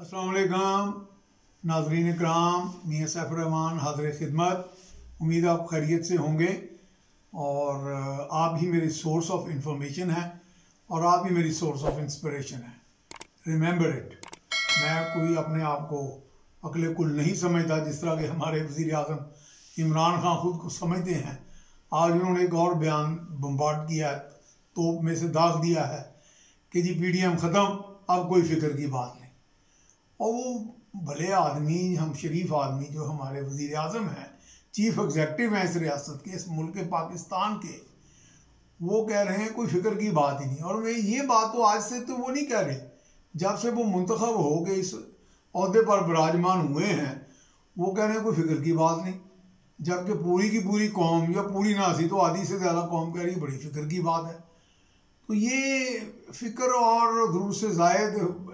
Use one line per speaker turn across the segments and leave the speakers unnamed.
अस्सलाम वालेकुम नाज़रीन इकराम, मियां सैफुर रहमान हाज़िर खिदमत। उम्मीद आप खैरियत से होंगे और आप ही मेरी सोर्स ऑफ इंफॉर्मेशन है और आप ही मेरी सोर्स ऑफ इंस्पिरेशन है। रिमेंबर इट, मैं कोई अपने आप को अकले कुल नहीं समझता, जिस तरह के हमारे वज़ीर आज़म इमरान खान खुद को समझते हैं। आज उन्होंने एक और बयान बम्बार्ड किया है, तोप में से दाग दिया है कि जी PDM ख़त्म, अब कोई फ़िक्र की बात नहीं। और वो भले आदमी, हम शरीफ आदमी जो हमारे वज़ीर आज़म हैं, चीफ एग्जेक्टिव हैं इस रियासत के, इस मुल्क पाकिस्तान के, वो कह रहे हैं कोई फ़िक्र की बात ही नहीं। और मैं ये बात तो आज से तो वो नहीं कह रहे, जब से वो मुंतखब हो के इस ओहदे पर विराजमान हुए हैं वो कह रहे हैं कोई फ़िक्र की बात नहीं। जबकि पूरी की पूरी कौम, या पूरी ना सी तो आधी से ज़्यादा कौम कह रही बड़ी फ़िक्र की बात है। तो ये फ़िक्र और ज़रूरत से ज़ायद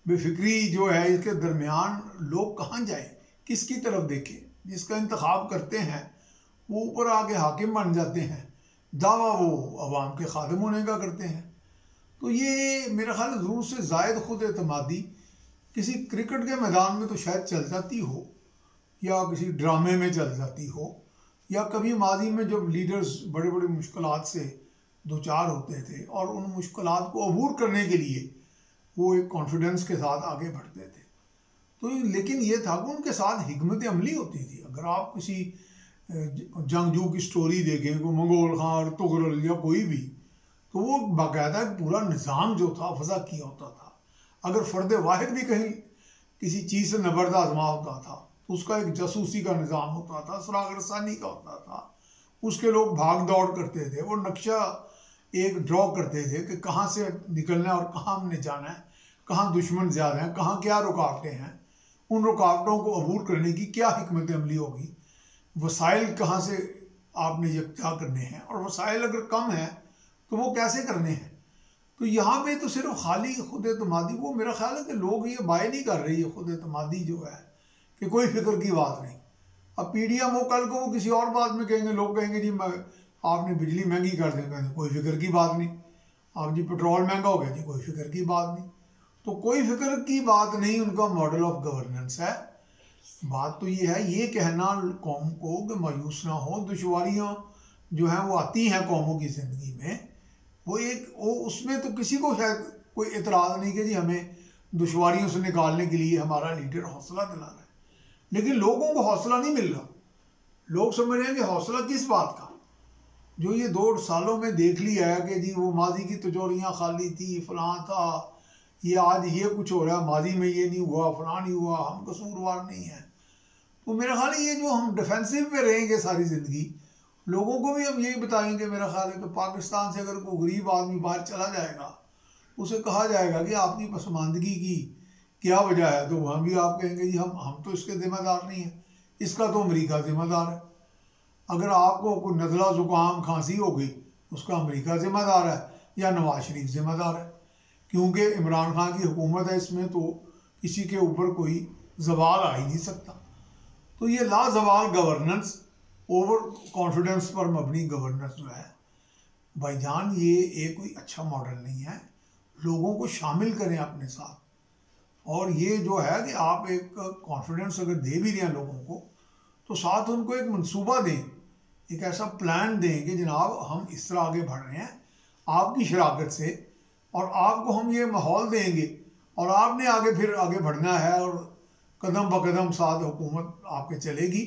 बेफिक्री जो है, इसके दरमियान लोग कहाँ जाए, किसकी तरफ देखें? जिसका इंतखाब करते हैं वो ऊपर आके हाकिम बन जाते हैं, दावा वो अवाम के खादिम होने का करते हैं। तो ये मेरा ख्याल ज़रूरत से ज़ायद खुद एतमादी किसी क्रिकेट के मैदान में तो शायद चल जाती हो, या किसी ड्रामे में चल जाती हो, या कभी माजी में जब लीडर्स बड़े बड़े मुश्किलात से दो चार होते थे और उन मुश्किलात को अबूर करने के लिए वो एक कॉन्फिडेंस के साथ आगे बढ़ते थे। तो लेकिन ये था कि उनके साथ हिकमत अमली होती थी। अगर आप किसी जंगजू की स्टोरी देखें, कोई मंगोल खान, तुगरल या कोई भी, तो वो बाकायदा पूरा निज़ाम जो था वज़ा किया होता था। अगर फ़र्द वाहिद भी कहीं किसी चीज़ से नबर्द आजमा होता था तो उसका एक जासूसी का निज़ाम होता था, सुराग रसानी का होता था, उसके लोग भाग दौड़ करते थे, वो नक्शा एक ड्रॉ करते थे कि कहाँ से निकलना है और कहाँ हमने जाना है, कहाँ दुश्मन ज़्यादा हैं, कहाँ क्या रुकावटें हैं, उन रुकावटों को अबूर करने की क्या हिकमत अमली होगी, वसाइल कहाँ से आपने यकजा करने हैं, और वसाइल अगर कम है तो वो कैसे करने हैं। तो यहाँ पे तो सिर्फ खाली खुद एतमादी, वो मेरा ख्याल है कि लोग ये बाय नहीं कर रही है खुद एतमादी जो है कि कोई फिक्र की बात नहीं। अब PDM वो कल को वो किसी और बात में कहेंगे, लोग कहेंगे जी आपने बिजली महंगी कर देंगे, कोई फिक्र की बात नहीं। आप जी पेट्रोल महंगा हो गया जी, कोई फिक्र की बात नहीं। तो कोई फिक्र की बात नहीं उनका मॉडल ऑफ गवर्नेंस है। बात तो ये है, ये कहना कौम को कि मायूस ना हो, दुश्वारियाँ जो हैं वो आती हैं कौमों की ज़िंदगी में, वो उसमें तो किसी को शायद कोई एतराज़ नहीं कि जी हमें दुश्वारियों से निकालने के लिए हमारा लीडर हौसला दिला रहा है। लेकिन लोगों को हौसला नहीं मिल रहा। लोग समझ रहे हैं कि हौसला किस बात का, जो ये 2 सालों में देख लिया है कि जी वो माजी की तिजोरियाँ खाली थी, फलां था, ये आज ये कुछ हो रहा है, माजी में ये नहीं हुआ, फलां नहीं हुआ, हम कसूरवार नहीं हैं। तो मेरा ख्याल है ये जो हम डिफेंसिव में रहेंगे सारी ज़िंदगी, लोगों को भी हम यही बताएंगे मेरा ख्याल है कि पाकिस्तान से अगर कोई गरीब आदमी बाहर चला जाएगा, उसे कहा जाएगा कि आपकी पसमानदगी की क्या वजह है, तो वहाँ भी आप कहेंगे जी हम तो इसके ज़िम्मेदार नहीं हैं, इसका तो अमेरिका ज़िम्मेदार है। अगर आपको कोई नज़ला ज़ुकाम खांसी हो गई, उसका अमेरिका ज़िम्मेदार है या नवाज शरीफ ज़िम्मेदार है, क्योंकि इमरान खान की हुकूमत है, इसमें तो किसी के ऊपर कोई जवाल आ ही नहीं सकता। तो ये लाजवाल गवर्नेंस, ओवर कॉन्फिडेंस पर मबनी गवर्नेंस जो है भाईजान, ये एक कोई अच्छा मॉडल नहीं है। लोगों को शामिल करें अपने साथ, और ये जो है कि आप एक कॉन्फिडेंस अगर दे भी दें लोगों को, तो साथ उनको एक मंसूबा दें, एक ऐसा प्लान दें कि जनाब हम इस तरह आगे बढ़ रहे हैं आपकी शराकत से, और आपको हम ये माहौल देंगे और आपने फिर आगे बढ़ना है, और कदम ब कदम साथ हुकूमत आपके चलेगी।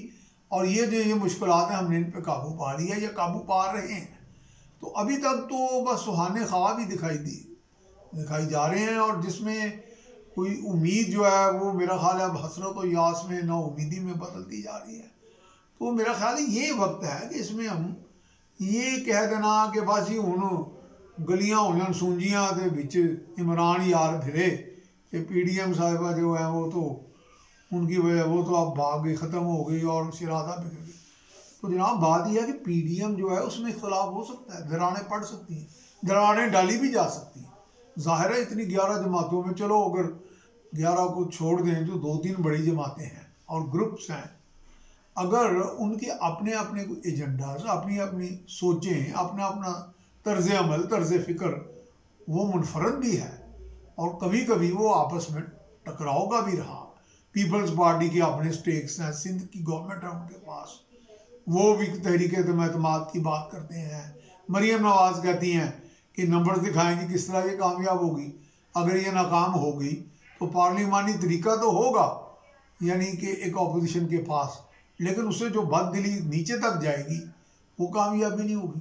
और ये मुश्किलात हैं हमने इन पर काबू पा लिया या काबू पा रहे हैं। तो अभी तक तो बस सुहाने ख्वाब ही दिखाई जा रहे हैं, और जिसमें कोई उम्मीद जो है वो मेरा ख्याल है अब हसरत और यास में ना उम्मीदी में बदलती जा रही है। तो मेरा ख्याल है ये वक्त है कि इसमें हम ये कह देना कि बस ही हूँ गलियाँ हो जान सूंजियाँ के बिच इमरान यार फिरे, कि PDM साहिबा जो है वो तो उनकी वजह वो तो अब भाग गई, ख़त्म हो गई और शराधा बिगड़ गई। तो जनाब बात यह है कि PDM जो है उसमें इख्तलाफ हो सकता है, दरारें पड़ सकती हैं, दरारें डाली भी जा सकती हैं। ज़ाहिर है इतनी 11 जमातों में, चलो अगर 11 को छोड़ दें तो 2-3 बड़ी जमातें हैं और ग्रुप्स हैं, अगर उनके अपने अपने एजेंडाज, अपनी अपनी सोचें, अपना अपना तर्ज अमल, तर्ज फ़िक्र वो मुनफरद भी है, और कभी कभी वो आपस में टकराव का भी रहा। पीपल्स पार्टी के अपने स्टेक्स हैं, सिंध की गवर्नमेंट है उनके पास, वो भी तहरीक एतमाद की बात करते हैं। मरियम नवाज कहती हैं कि नंबर दिखाएंगे किस तरह ये कामयाब होगी। अगर ये नाकाम होगी तो पार्लिमानी तरीका तो होगा, यानी कि एक अपोजिशन के पास, लेकिन उससे जो बददिली नीचे तक जाएगी वो कामयाबी नहीं होगी।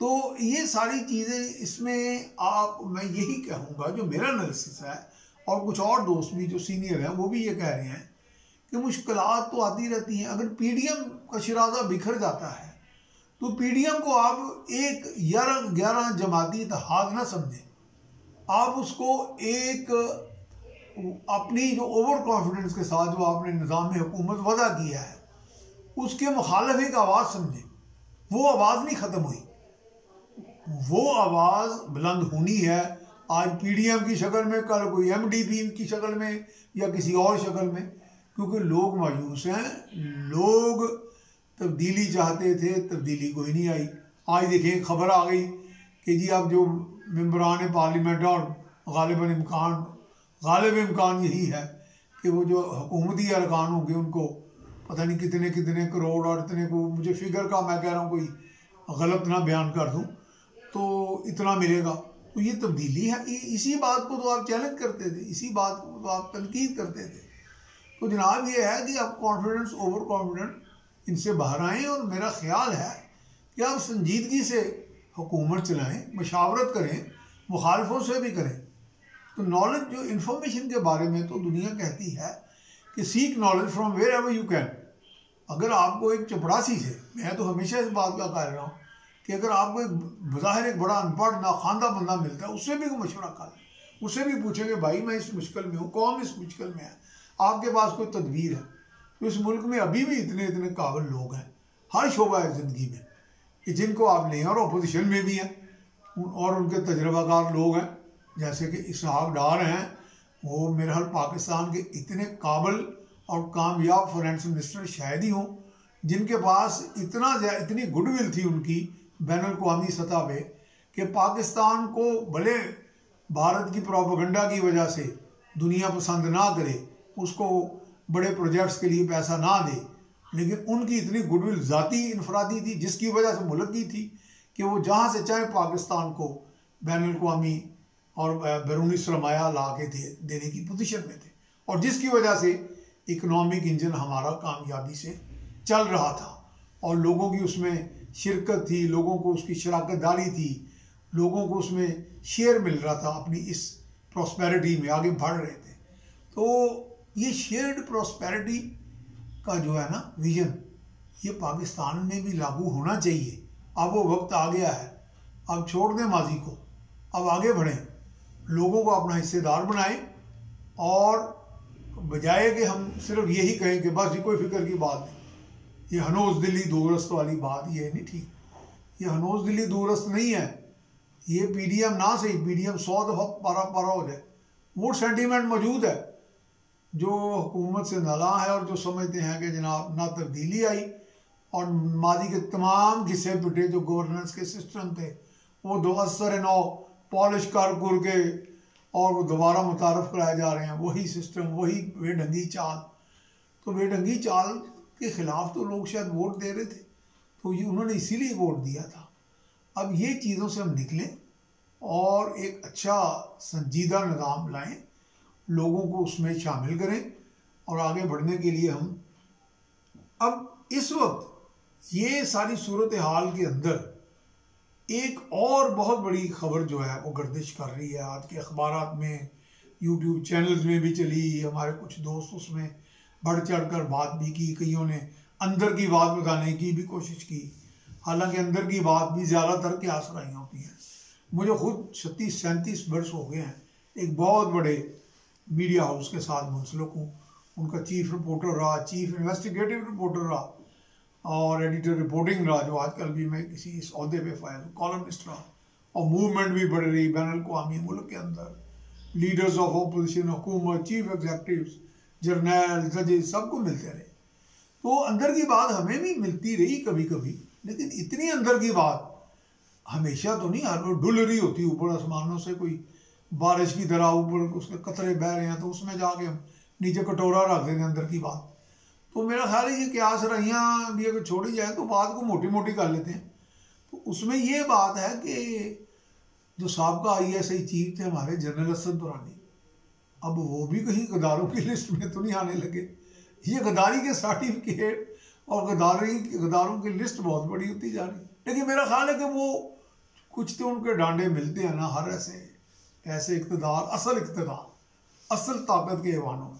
तो ये सारी चीज़ें इसमें मैं यही कहूँगा, जो मेरा एनालिसिस है, और कुछ और दोस्त भी जो सीनियर हैं वो भी ये कह रहे हैं कि मुश्किलात तो आती रहती हैं। अगर पीडीएम का शिराजा बिखर जाता है तो पीडीएम को आप एक 11 जमाती इत्तेहाद ना समझें, आप उसको एक अपनी जो ओवर कॉन्फिडेंस के साथ जो आपने निज़ाम हुकूमत वज़ा किया है उसके मुखालिफ एक आवाज़ समझें। वो आवाज़ नहीं ख़त्म हुई, वो आवाज़ बुलंद होनी है, आज पीडीएम की शक्ल में, कल कोई एमडीपी की शक्ल में या किसी और शक्ल में, क्योंकि लोग मायूस हैं। लोग तब्दीली चाहते थे, तब्दीली कोई नहीं आई। आज देखिए खबर आ गई कि जी अब जो मेंबरान पार्लियामेंट और गालिब इम्कान यही है कि वो जो हुकूमती अरकान होंगे उनको पता नहीं कितने कितने करोड़ और इतने को, मुझे फिगर का मैं कह रहा हूँ कोई गलत ना बयान कर दूँ, तो इतना मिलेगा। तो ये तब्दीली है। इसी बात को तो आप चैलेंज करते थे, इसी बात को तो आप तनकीद करते थे। तो जनाब ये है कि आप कॉन्फिडेंस ओवर कॉन्फिडेंट इनसे बाहर आएँ, और मेरा ख्याल है कि आप संजीदगी से हुकूमत चलाएँ, मशावरत करें, मुखालफों से भी करें। तो नॉलेज जो इन्फॉर्मेशन के बारे में तो दुनिया कहती है कि seek knowledge from wherever you can. अगर आपको एक चपरासी से, मैं तो हमेशा इस बात का कह रहा हूँ कि अगर आपको एक बज़ाहिर एक बड़ा अनपढ़ नाखानदा बंदा मिलता है, उससे भी मशवरा कर लें, उससे भी पूछेंगे भाई मैं इस मुश्किल में हूँ, कौन इस मुश्किल में है, आपके पास कोई तदबीर है। तो इस मुल्क में अभी भी इतने इतने काबिल लोग हैं हर शोबा है ज़िंदगी में कि जिनको आप लें, और अपोजिशन में भी हैं और उनके तजर्बाकार लोग हैं, जैसे कि इसहाक डार हैं, वो मेरे ख्याल पाकिस्तान के इतने काबिल और कामयाब फाइनेंस मिनिस्टर शायद ही हों जिनके पास इतनी गुडविल थी उनकी बैनुल-अक़वामी सतह पे कि पाकिस्तान को भले भारत की प्रोपेगेंडा की वजह से दुनिया पसंद ना करे, उसको बड़े प्रोजेक्ट्स के लिए पैसा ना दे, लेकिन उनकी इतनी गुडविल ज़ाती इनफरादी थी जिसकी वजह से मुल्क की थी कि वो जहाँ से चाहे पाकिस्तान को बैनुल-अक़वामी और बैरूनी सरमाया ला के देने की पोजीशन में थे, और जिसकी वजह से इकनॉमिक इंजन हमारा कामयाबी से चल रहा था और लोगों की उसमें शिरकत थी, लोगों को उसकी शराकतदारी थी, लोगों को उसमें शेयर मिल रहा था, अपनी इस प्रॉस्पेरिटी में आगे बढ़ रहे थे। तो ये शेयर्ड प्रॉस्पेरिटी का जो है ना विजन, ये पाकिस्तान में भी लागू होना चाहिए। अब वो वक्त आ गया है, अब छोड़ दें माजी को, अब आगे बढ़ें, लोगों को अपना हिस्सेदार बनाएं, और बजाय कि हम सिर्फ यही कहें कि बस ये कोई फिक्र की बात नहीं, ये हनोज दिली दूरस्त वाली बात, ये नहीं ठीक। ये हनोज दिली दूरस्त नहीं है, ये पीडीएम ना सही, पीडीएम 100 दफ़ा पारा हो जाए, वो सेंटीमेंट मौजूद है जो हुकूमत से नाला है और जो समझते हैं कि जनाब ना तब्दीली आई और माजी के तमाम घिसे पिटे जो गवर्नेंस के सिस्टम थे वो दो असर नौ पॉलिश कर के और वो दोबारा मुतारफ़ कराए जा रहे हैं, वही सिस्टम, वही बेढंगी चाल। तो बेढंगी चाल के ख़िलाफ़ तो लोग शायद वोट दे रहे थे, तो ये उन्होंने इसीलिए वोट दिया था। अब ये चीज़ों से हम निकलें और एक अच्छा संजीदा निज़ाम लाएं, लोगों को उसमें शामिल करें, और आगे बढ़ने के लिए हम अब इस वक्त ये सारी सूरत हाल के अंदर एक और बहुत बड़ी खबर जो है वो गर्दिश कर रही है, आज के अखबारात में, यूट्यूब चैनल्स में भी चली, हमारे कुछ दोस्त उसमें बढ़ चढ़ कर बात भी की, कईयों ने अंदर की बात बताने की भी कोशिश की, हालांकि अंदर की बात भी ज़्यादातर क्या सराही होती हैं। मुझे खुद 36-37 वर्ष हो गए हैं एक बहुत बड़े मीडिया हाउस के साथ मुंसलिक हूँ, उनका चीफ रिपोर्टर रहा, चीफ इन्वेस्टिगेटिव रिपोर्टर रहा और एडिटर रिपोर्टिंग रहा, जो आजकल भी मैं किसी इस अहदे पे फायद हूँ, कॉलमिस्ट रहा, और मूवमेंट भी बढ़ रही बैनुल-अक़वामी मुल्क के अंदर, लीडर्स ऑफ अपोजिशन, हुकूमत, चीफ एग्जीक्यूटिव्स, जर्नल, जजेस, सबको मिलते रहे। तो अंदर की बात हमें भी मिलती रही कभी कभी, लेकिन इतनी अंदर की बात हमेशा तो नहीं, हर डुल रही होती ऊपर आसमानों से कोई बारिश की तरह ऊपर उसके कतरे बह रहे हैं तो उसमें जाके हम नीचे कटोरा रख देते हैं अंदर की बात। तो मेरा ख्याल है ये क्यास रहियाँ भी अगर छोड़ी जाए तो बात को मोटी मोटी कर लेते हैं। तो उसमें ये बात है कि जो साबका ISI चीफ थे हमारे जनरल असद दुरानी, अब वो भी कहीं गद्दारों की लिस्ट में तो नहीं आने लगे। ये गद्दारी के सर्टिफिकेट और गद्दारों की लिस्ट बहुत बड़ी होती जा रही है। लेकिन मेरा ख्याल है कि वो कुछ तो उनके डांडे मिलते हैं ना हर ऐसे इक़्तिदार, असल ताकत के ऐवानों में,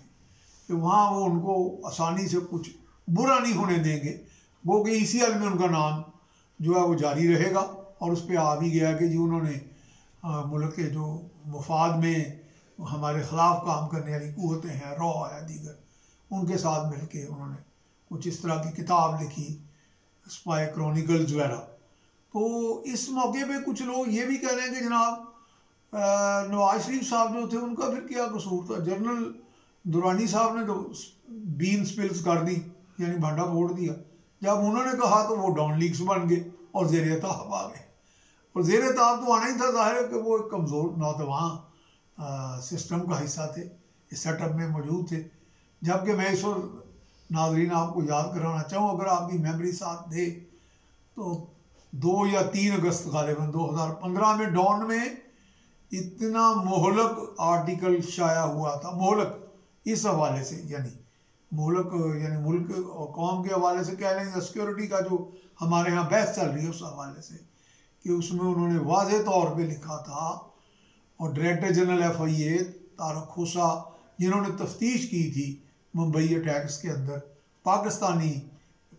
कि वहाँ वो उनको आसानी से कुछ बुरा नहीं होने देंगे। वो कि इसी हाल में उनका नाम जो है वो जारी रहेगा। और उस पर आ भी गया कि जी उन्होंने मुल्क के जो मफाद में हमारे ख़िलाफ़ काम करने वाली क़ुव्वतें हैं, रॉ है, दीगर, उनके साथ मिल के उन्होंने कुछ इस तरह की किताब लिखी, स्पाई क्रॉनिकल्स वगैरह। तो इस मौके पे कुछ लोग ये भी कह रहे हैं कि जनाब नवाज शरीफ साहब जो थे उनका फिर क्या कसूर था। जनरल दुरानी साहब ने तो बीन स्पिल्स कर दी, यानी भांडा फोड़ दिया। जब उन्होंने कहा तो वो डॉन लीग्स बन गए और ज़ेर ताब आ गए। और ज़ेर ताब तो आना ही था, जाहिर है कि वो एक कमज़ोर नौजवान सिस्टम का हिस्सा थे, इस सेटअप में मौजूद थे। जबकि मैं इस वक्त नाजरीन आपको याद कराना चाहूँ, अगर आपकी मेमोरी साथ दे, तो 2 या 3 अगस्त गालिबन 2015 में डॉन में इतना मोहलक आर्टिकल शाया हुआ था। मोहलक इस हवाले से, यानी मोहलक यानी मुल्क और कौम के हवाले से कह लेंगे, सिक्योरिटी का जो हमारे यहाँ बहस चल रही है उस हवाले से, कि उसमें उन्होंने वाज़ेह तौर पे लिखा था। और डायरेक्टर जनरल FIA तारक खोसा, जिन्होंने तफ्तीश की थी मुंबई अटैक्स के अंदर पाकिस्तानी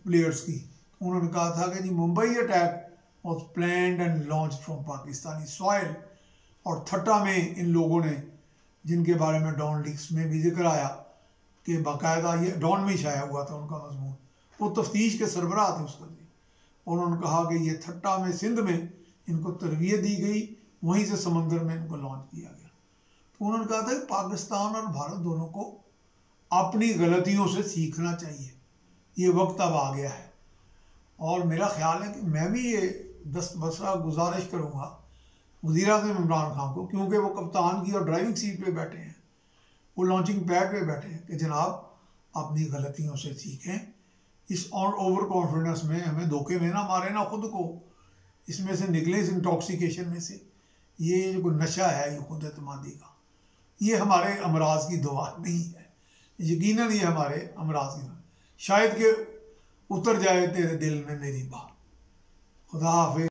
प्लेयर्स की, उन्होंने कहा था कि जी Mumbai attack was planned and launch from Pakistani soil. और थट्टा में इन लोगों ने, जिनके बारे में डॉन लीक्स में भी जिक्र आया कि बाकायदा ये डॉन में शाया हुआ था उनका मजमून, वो तफ्तीश के सरबराह थे उसका भी। और उन्होंने कहा कि ये थट्टा में सिंध में इनको तरबियत दी गई, वहीं से समंदर में इनको लॉन्च किया गया। तो उन्होंने कहा था कि पाकिस्तान और भारत दोनों को अपनी गलतियों से सीखना चाहिए, ये वक्त अब आ गया है। और मेरा ख्याल है कि मैं भी ये दस्तबसरा गुजारिश करूँगा वज़ीर-ए-आज़म इमरान खान को, क्योंकि वो कप्तान की और ड्राइविंग सीट पे बैठे हैं, वो लॉन्चिंग पैड पे बैठे हैं, कि जनाब अपनी गलतियों से सीखें। इस और ओवर कॉन्फिडेंस में हमें धोखे में ना मारे ना खुद को, इसमें से निकले, इस इंटॉक्सिकेशन में से। ये जो नशा है ये खुद एतमादी का, ये हमारे अमराज की दवा नहीं है, यकीनन ये हमारे अमराज की दवा। शायद कि उतर जाए तेरे दिल में मेरी बात। खुदा हाफिज़।